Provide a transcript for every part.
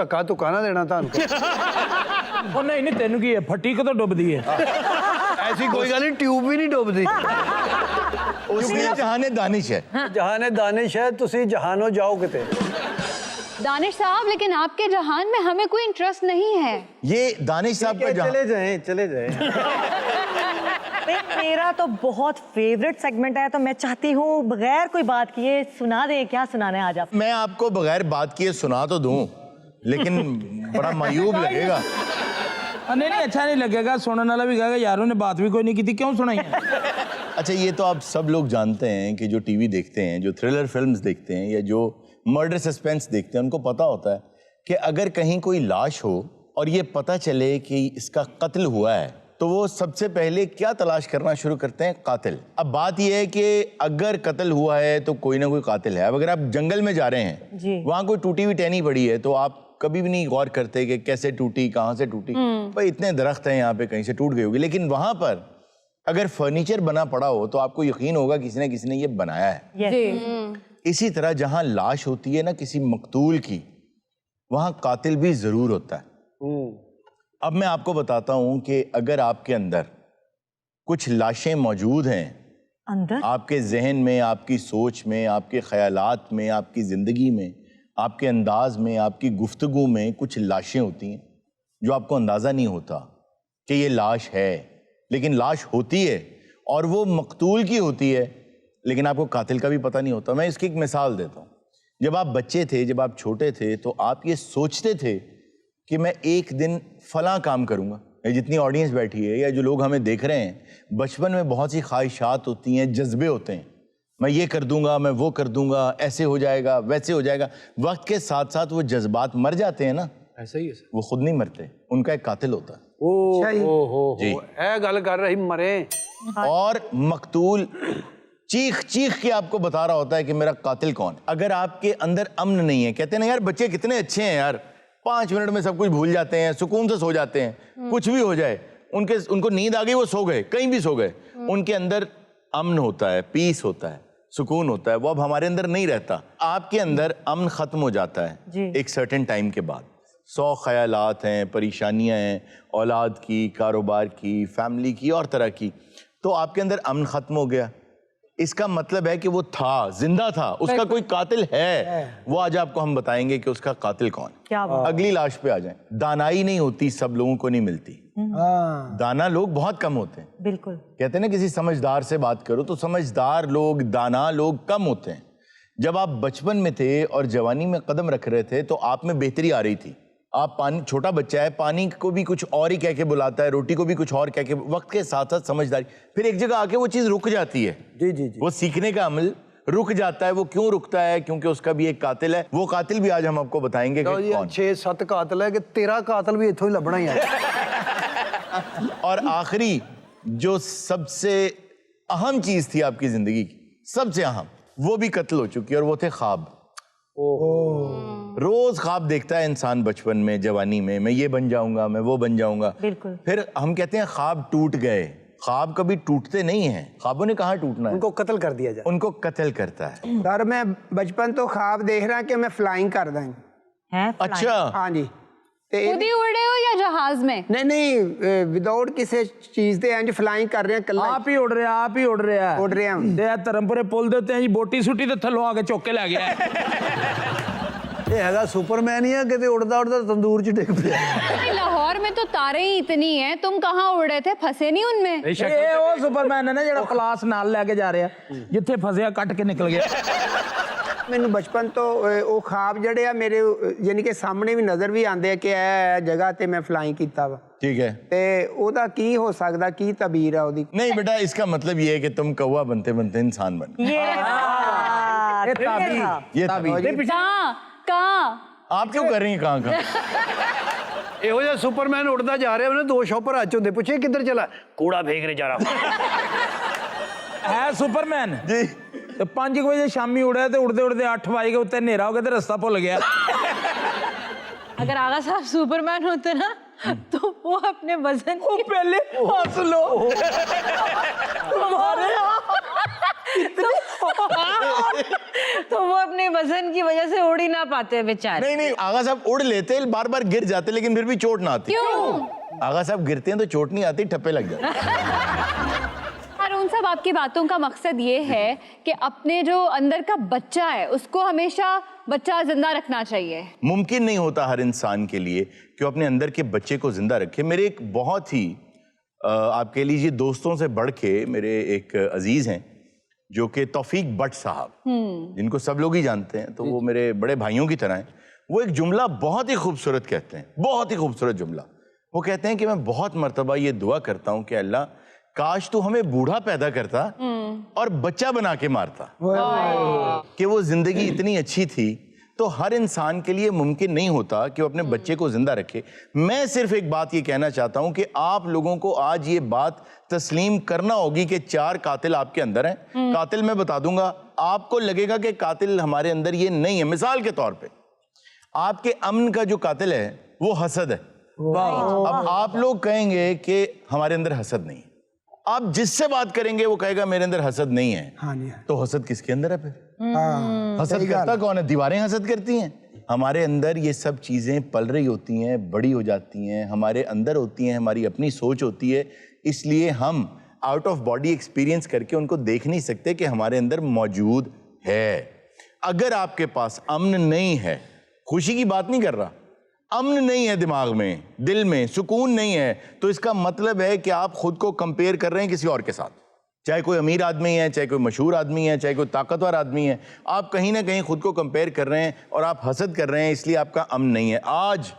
ਧੱਕਾ ਧੁੱਕਾ ਨਾ ਦੇਣਾ ਤੁਹਾਨੂੰ। ਉਹ ਨਹੀਂ ਨਹੀਂ, ਤੈਨੂੰ ਕੀ ਹੈ, ਫੱਟੀ ਕਦੋਂ ਡੁੱਬਦੀ ਹੈ? ਐਸੀ ਕੋਈ ਗੱਲ ਨਹੀਂ, ਟਿਊਬ ਵੀ ਨਹੀਂ ਡੁੱਬਦੀ। उसकी जहाने दानिश है। जहाने दानिश है, तुसी जहानो जाओ किते। दानिश साहब, लेकिन आपके जहान में हमें कोई इंटरेस्ट नहीं है। ये दानिश साहब का जहान। चले जाएं, चले जाएं। मेरा तो बहुत फेवरेट सेगमेंट है, तो मैं चाहती हूँ बगैर कोई बात किए सुना दे। क्या सुनाना है आज आप? मैं आपको बगैर बात किए सुना तो दूं, लेकिन बड़ा मायूब लगेगा। नहीं नहीं, अच्छा नहीं लगेगा, सुनने वाला भी कहेगा यारों ने बात भी कोई नहीं की थी, क्यों सुनाई है? अच्छा, ये तो आप सब लोग जानते हैं कि जो टीवी देखते हैं, जो थ्रिलर फिल्म्स देखते हैं या जो मर्डर सस्पेंस देखते हैं, उनको पता होता है कि अगर कहीं कोई लाश हो और ये पता चले कि इसका कत्ल हुआ है, तो वो सबसे पहले क्या तलाश करना शुरू करते हैं? कातिल। अब बात ये है कि अगर कत्ल हुआ है तो कोई ना कोई कातिल है। अब अगर आप जंगल में जा रहे हैं, वहाँ कोई टूटी हुई टहनी पड़ी है, तो आप कभी भी नहीं गौर करते कि कैसे टूटी, कहाँ से टूटी। भाई इतने दरख्त हैं यहाँ पे, कहीं से टूट गई होगी। लेकिन वहाँ पर अगर फर्नीचर बना पड़ा हो तो आपको यकीन होगा किसी ने ये बनाया है। इसी तरह जहाँ लाश होती है ना किसी मकतूल की, वहाँ कातिल भी जरूर होता है। अब मैं आपको बताता हूँ कि अगर आपके अंदर कुछ लाशें मौजूद हैं, अंदर आपके जहन में, आपकी सोच में, आपके ख्यालात में, आपकी ज़िंदगी में, आपके अंदाज में, आपकी गुफ्तगू में कुछ लाशें होती हैं जो आपको अंदाज़ा नहीं होता कि ये लाश है, लेकिन लाश होती है और वो मकतूल की होती है, लेकिन आपको कातिल का भी पता नहीं होता। मैं इसकी एक मिसाल देता हूँ। जब आप बच्चे थे, जब आप छोटे थे, तो आप ये सोचते थे कि मैं एक दिन फलां काम करूँगा। जितनी ऑडियंस बैठी है या जो लोग हमें देख रहे हैं, बचपन में बहुत सी ख्वाहिशात होती हैं, जज्बे होते हैं। मैं ये कर दूंगा, मैं वो कर दूंगा, ऐसे हो जाएगा, वैसे हो जाएगा। वक्त के साथ साथ वो जज्बात मर जाते हैं ना। ऐसा ही है सर। वो खुद नहीं मरते, उनका एक कातिल होता है। जी, ए गल कर रही मरे। और मकतूल चीख चीख के आपको बता रहा होता है कि मेरा कातिल कौन है। अगर आपके अंदर अमन नहीं है, कहते हैं ना यार बच्चे कितने अच्छे हैं यार, 5 मिनट में सब कुछ भूल जाते हैं, सुकून से सो जाते हैं, कुछ भी हो जाए, उनको नींद आ गई, वो सो गए, कहीं भी सो गए। उनके अंदर अमन होता है, पीस होता है, सुकून होता है। वो अब हमारे अंदर नहीं रहता। आपके अंदर अमन खत्म हो जाता है एक सर्टेन टाइम के बाद। 100 ख्यालात हैं, परेशानियां हैं, औलाद की, कारोबार की, फैमिली की और तरह की। तो आपके अंदर अमन खत्म हो गया। इसका मतलब है कि वो था, जिंदा था, उसका कोई कातिल है। वो आज आपको हम बताएंगे कि उसका कातिल कौन है। क्या बात। अगली लाश पे आ जाएं। दानाई नहीं होती, सब लोगों को नहीं मिलती। दाना लोग बहुत कम होते हैं। बिल्कुल। कहते हैं ना किसी समझदार से बात करो, तो समझदार लोग, दाना लोग कम होते हैं। जब आप बचपन में थे और जवानी में कदम रख रहे थे तो आप में बेहतरी आ रही थी। आप पानी, छोटा बच्चा है, पानी को भी कुछ और ही कह के बुलाता है, रोटी को भी कुछ और कह के। वक्त के साथ साथ समझदारी, फिर एक जगह आके वो चीज रुक जाती है। जी जी जी। वो सीखने का अमल रुक जाता है। वो क्यों रुकता है? क्योंकि उसका भी एक कातिल है। वो कातिल भी आज हम आपको बताएंगे कि कौन। 6-7 कातिल है कि तेरा कातिल भी इथों ही लभना ही है। और आखिरी जो सबसे अहम चीज थी आपकी जिंदगी की, सबसे अहम, वो भी कत्ल हो चुकी है, और वो थे ख्वाब। रोज ख्वाब देखता है इंसान बचपन में, जवानी में, मैं ये बन जाऊंगा, मैं वो बन जाऊंगा। बिल्कुल। फिर हम कहते हैं ख्वाब टूट गए। ख्वाब कभी टूटते नहीं हैं। ख्वाबों ने कहाँ टूटना है? उनको कत्ल कर दिया जाए। उनको कत्ल करता है। सर मैं बचपन तो ख्वाब देख रहा कि मैं फ्लाइंग कर दा। हैं? अच्छा, हाँ जी। खुद ही उड़ रहे हो या जहाज में? नहीं, विदाउट किसी चीज दे इंज फ्लाइंग कर रहे हैं। कल्ला आप ही उड़ रहे हैं, आप ही उड़ रहे हैं। उड़ रहे हैं। ते धर्मपुरे पुल देते हैं जी, बोटी सुटी तो थल्लों आके चौक के लै गया है। ये हैगा सुपरमैन ही है कि उड़दा उड़दा तंदूर च डिग पिया। लाहौर में तो तारे ही इतनी हैं, तुम कहाँ उड़ रहे थे? फंसे नहीं उनमें? ये वो सुपरमैन है ना जेड़ा क्लास नाल लेके जा रहा है, जिथे फसिया कट के निकल गया। मैनू बचपन तो वो ख्वाब जड़े आ मेरे यानी कि सामने भी नजर भी आते हैं कि ए जगह ते मैं फ्लाइंग कीता वा। ठीक है। ते ओदा की हो सकदा, की तबीर है ओदी? नहीं बेटा, इसका मतलब ये है कि तुम कौवा बनते बनते इंसान बन गए। ये ताबीर। कहाँ? आप क्यों कर रही हैं कहाँ कहाँ? ਇਹੋ ਜਿਹਾ ਸੁਪਰਮੈਨ ਉੜਦਾ ਜਾ ਰਿਹਾ, ਉਹਨੇ 2 ਸ਼ੌਪਰ ਹੱਥ ਹੁੰਦੇ, ਪੁੱਛੇ ਕਿੱਧਰ ਚਲਾ? ਕੂੜਾ ਫੇंकने जा रहा। है सुपरमैन जी। तो 5 बजे शामी उड़ा तो उड़ते उड़ते 8 बज गए, उत्ते हनेरा हो गया तो रास्ता भुल गया। अगर आगा साहब सुपरमैन होते ना तो वो अपने वजन की पहले हंस लो। तो वो अपने वजन की वजह से उड़ ही ना पाते बेचारे। नहीं नहीं, आगा साहब उड़ लेते, बार बार गिर जाते, लेकिन फिर भी चोट ना आती। क्यों? आगा साहब गिरते हैं तो चोट नहीं आती, ठप्पे लग जाते। हारून साहब, आपकी बातों का मकसद ये है कि अपने जो अंदर का बच्चा है उसको हमेशा बच्चा जिंदा रखना चाहिए। मुमकिन नहीं होता हर इंसान के लिए कि वो अपने अंदर के बच्चे को जिंदा रखे। मेरे एक बहुत ही आप कह लीजिए दोस्तों से बढ़ के मेरे एक अजीज हैं जो कि तौफीक बट साहब, जिनको सब लोग ही जानते हैं, तो वो मेरे बड़े भाइयों की तरह हैं। वो एक जुमला बहुत ही खूबसूरत कहते हैं, बहुत ही खूबसूरत जुमला। वो कहते हैं कि मैं बहुत मर्तबा ये दुआ करता हूँ कि अल्लाह काश तू हमें बूढ़ा पैदा करता और बच्चा बना के मारता, कि वो जिंदगी इतनी अच्छी थी। तो हर इंसान के लिए मुमकिन नहीं होता कि वो अपने बच्चे को जिंदा रखे। मैं सिर्फ एक बात ये कहना चाहता हूं कि आप लोगों को आज ये बात तस्लीम करना होगी कि 4 कातिल आपके अंदर हैं। कातिल मैं बता दूंगा, आपको लगेगा कि कातिल हमारे अंदर ये नहीं है। मिसाल के तौर पे आपके अमन का जो कातिल है वो हसद है। अब आप लोग कहेंगे कि हमारे अंदर हसद नहीं है। आप जिससे बात करेंगे वो कहेगा मेरे अंदर हसद नहीं है। हाँ जी, तो हसद किसके अंदर है फिर? हसद सही करता गाल। कौन है? दीवारें हसद करती हैं। हमारे अंदर ये सब चीजें पल रही होती हैं, बड़ी हो जाती हैं, हमारे अंदर होती हैं, हमारी अपनी सोच होती है। इसलिए हम आउट ऑफ बॉडी एक्सपीरियंस करके उनको देख नहीं सकते कि हमारे अंदर मौजूद है। अगर आपके पास अमन नहीं है, खुशी की बात नहीं कर रहा, अमन नहीं है दिमाग में, दिल में सुकून नहीं है, तो इसका मतलब है कि आप खुद को कंपेयर कर रहे हैं किसी और के साथ। चाहे कोई अमीर आदमी है, चाहे कोई मशहूर आदमी है, चाहे कोई ताकतवर आदमी है, आप कहीं ना कहीं खुद को कंपेयर कर रहे हैं और आप हसद कर रहे हैं, इसलिए आपका अमन नहीं है। आज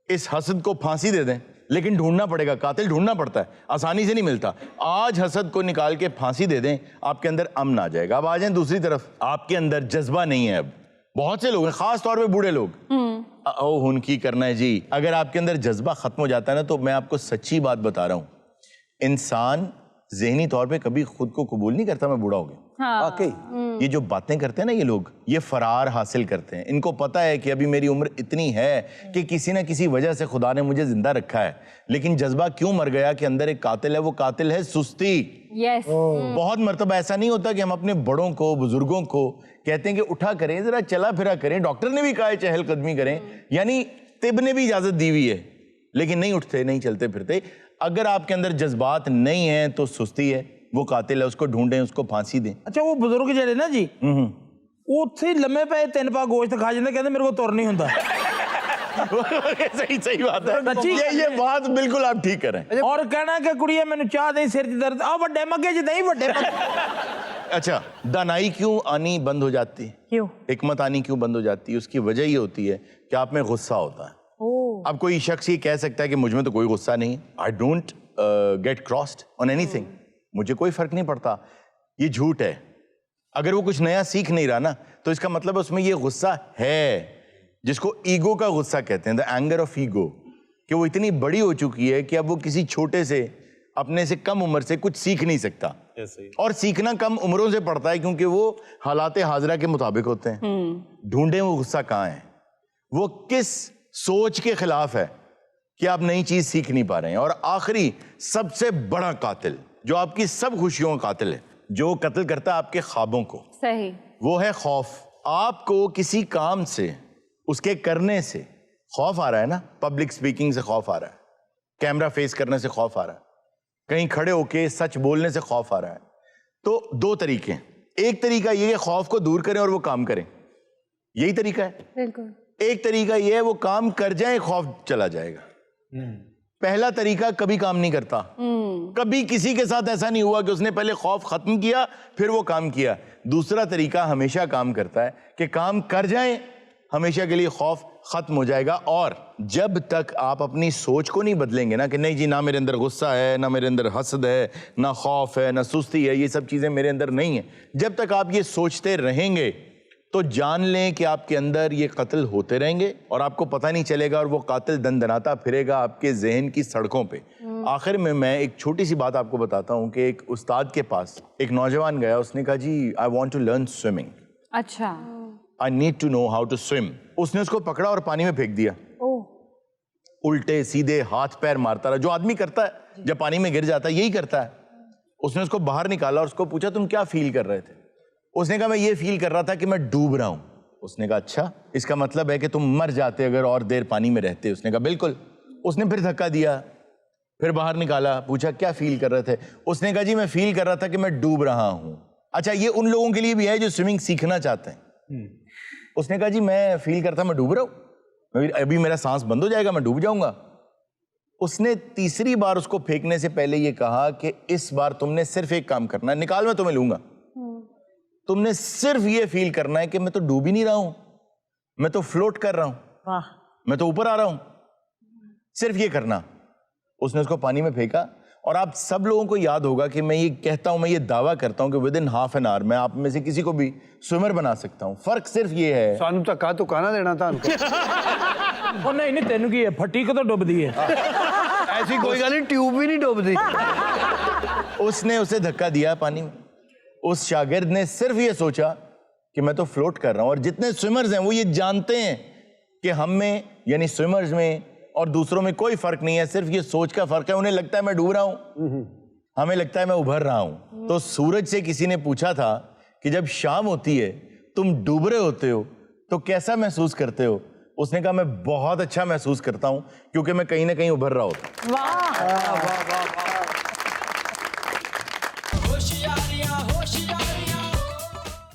इस हसद को फांसी दे दें, लेकिन ढूंढना पड़ेगा, कातिल ढूंढना पड़ता है, आसानी से नहीं मिलता। आज हसद को निकाल के फांसी दे दें, आपके अंदर अमन आ जाएगा। अब आ जाएं दूसरी तरफ, आपके अंदर जज्बा नहीं है। अब बहुत से लोग हैं, खास तौर पे बूढ़े लोग, ओ हुनकी करना है जी। अगर आपके अंदर जज्बा खत्म हो जाता है ना, तो मैं आपको सच्ची बात बता रहा हूं, इंसान ज़हनी तौर पे कभी खुद को कबूल नहीं करता मैं बूढ़ा हो गया। वाकई ये जो बातें करते हैं ना ये लोग, ये फरार हासिल करते हैं। इनको पता है कि अभी मेरी उम्र इतनी है कि किसी ना किसी वजह से खुदा ने मुझे जिंदा रखा है, लेकिन जज्बा क्यों मर गया कि अंदर एक कातिल है। वो कातिल है सुस्ती। यस। बहुत मर्तबा ऐसा नहीं होता कि हम अपने बड़ों को, बुजुर्गों को कहते हैं कि उठा करें, जरा चला फिरा करें, डॉक्टर ने भी कहा है चहलकदमी करें, यानी तिब ने भी इजाजत दी हुई है, लेकिन नहीं उठते, नहीं चलते फिरते। अगर आपके अंदर जज्बात नहीं है तो सुस्ती है, वो कातिल है, उसको ढूंढें, उसको फांसी दें। ਅੱਛਾ ਉਹ ਬਜ਼ੁਰਗ ਜਿਹੜੇ ਨਾ ਜੀ ਉਹ ਉੱਥੇ ਹੀ ਲੰਮੇ ਪਏ 3 ਪਾ ਗੋਸ਼ਤ ਖਾ ਜਾਂਦੇ, ਕਹਿੰਦੇ ਮੇਰੇ ਕੋਲ ਤੁਰ ਨਹੀਂ ਹੁੰਦਾ। सही सही बात है, सच्ची? ये बात बिल्कुल आप ठीक कर रहे हैं। ਔਰ ਕਹਿਣਾ ਕਿ ਕੁੜੀਏ ਮੈਨੂੰ ਚਾਹ ਦੇ, ਸਿਰ 'ਚ ਦਰਦ, ਆ ਵੱਡੇ ਮੱਗੇ 'ਚ ਦਹੀਂ, ਵੱਡੇ अच्छा, दानाई क्यों आनी बंद हो जाती है, क्यों? हिकमत आनी क्यों बंद हो जाती है? उसकी वजह ये होती है कि आप में गुस्सा होता है। अब कोई शख्स ये कह सकता है कि मुझ में तो कोई गुस्सा नहीं, I don't get crossed on anything, मुझे कोई फर्क नहीं पड़ता। ये झूठ है। अगर वो कुछ नया सीख नहीं रहा ना, तो इसका मतलब उसमें ये गुस्सा है, जिसको ईगो का गुस्सा कहते हैं, द एंगर ऑफ ईगो, कि वो इतनी बड़ी हो चुकी है कि अब वो किसी छोटे से, अपने से कम उम्र से कुछ सीख नहीं सकता। और सीखना कम उम्रों से पड़ता है क्योंकि वो हालात हाजरा के मुताबिक होते हैं। ढूंढें वो गुस्सा कहाँ है, वो किस सोच के खिलाफ है कि आप नई चीज सीख नहीं पा रहे हैं। और आखिरी सबसे बड़ा कातिल, जो आपकी सब खुशियों का कातिल है, जो कत्ल करता है आपके ख्वाबों को, सही। वो है खौफ। आपको किसी काम से, उसके करने से खौफ आ रहा है ना, पब्लिक स्पीकिंग से खौफ आ रहा है, कैमरा फेस करने से खौफ आ रहा है, कहीं खड़े होके सच बोलने से खौफ आ रहा है, तो 2 तरीके हैं। एक तरीका ये है खौफ को दूर करें और वो काम करें, यही तरीका है। बिल्कुल। एक तरीका ये है वो काम कर जाए, खौफ चला जाएगा। पहला तरीका कभी काम नहीं करता। कभी किसी के साथ ऐसा नहीं हुआ कि उसने पहले खौफ खत्म किया फिर वो काम किया। दूसरा तरीका हमेशा काम करता है कि काम कर जाए, हमेशा के लिए खौफ खत्म हो जाएगा। और जब तक आप अपनी सोच को नहीं बदलेंगे ना, कि नहीं जी, ना मेरे अंदर गुस्सा है, ना मेरे अंदर हसद है, ना खौफ है, ना सुस्ती है, ये सब चीजें मेरे अंदर नहीं है, जब तक आप ये सोचते रहेंगे तो जान लें कि आपके अंदर ये कत्ल होते रहेंगे और आपको पता नहीं चलेगा, और वो कातिल दंदनाता फिरेगा आपके जहन की सड़कों पे। आखिर में मैं एक छोटी सी बात आपको बताता हूँ कि एक उस्ताद के पास एक नौजवान गया, उसने कहा जी I want to learn swimming, अच्छा, I need to know how to swim. उसने उसको पकड़ा और पानी में फेंक दिया। उल्टे सीधे हाथ पैर मारता रहा, जो आदमी करता है जब पानी में गिर जाता है, यही करता है। उसने उसको बाहर निकाला और उसको पूछा तुम क्या फील कर रहे थे? उसने कहा मैं ये फील कर रहा था कि मैं डूब रहा हूं। उसने कहा अच्छा, इसका मतलब है कि तुम मर जाते अगर और देर पानी में रहते। उसने कहा बिल्कुल। उसने फिर धक्का दिया, फिर बाहर निकाला, पूछा क्या फील कर रहे थे? उसने कहा जी मैं फील कर रहा था कि मैं डूब रहा हूं। अच्छा, ये उन लोगों के लिए भी है जो स्विमिंग सीखना चाहते हैं। उसने कहा जी मैं फील करता मैं डूब रहा हूं, अभी मेरा सांस बंद हो जाएगा, मैं डूब जाऊंगा। उसने तीसरी बार उसको फेंकने से पहले ये कहा कि इस बार तुमने सिर्फ एक काम करना है, निकाल मैं तुम्हें लूंगा, तुमने सिर्फ ये फील करना है कि मैं तो डूब ही नहीं रहा हूं, मैं तो फ्लोट कर रहा हूं, वाह, मैं तो ऊपर आ रहा हूं, सिर्फ ये करना। उसने उसको पानी में फेंका। और आप सब लोगों को याद होगा कि मैं ये कहता हूं, मैं ये दावा करता हूं कि with in half an hour मैं आप में से किसी को भी स्विमर बना सकता हूं। फर्क सिर्फ ये है, ਸਾਨੂੰ ਧੱਕਾ ਧੁੱਕਾ ਨਾ ਦੇਣਾ ਤੁਹਾਨੂੰ ਉਹ ਨਹੀਂ ਨਹੀਂ ਤੈਨੂੰ ਕੀ ਹੈ, ਫੱਟੀ ਕਦੋਂ ਡੁੱਬਦੀ ਹੈ? ਐਸੀ ਕੋਈ ਗੱਲ ਨਹੀਂ, ट्यूब भी नहीं डूबती। उसने उसे धक्का दिया पानी में। उस शागिर्द ने सिर्फ ये सोचा कि मैं तो फ्लोट कर रहा हूं। और जितने स्विमर्स हैं वो ये जानते हैं कि हम में यानी स्विमर्स में और दूसरों में कोई फर्क नहीं है, सिर्फ ये सोच का फर्क है। उन्हें लगता है मैं डूब रहा हूं, हमें लगता है मैं उभर रहा हूं। तो सूरज से किसी ने पूछा था कि जब शाम होती है तुम डूब रहे होते हो तो कैसा महसूस करते हो? उसने कहा मैं बहुत अच्छा महसूस करता हूं क्योंकि मैं कहीं ना कहीं उभर रहा होता हूं। वाह, वाह वाह वाह।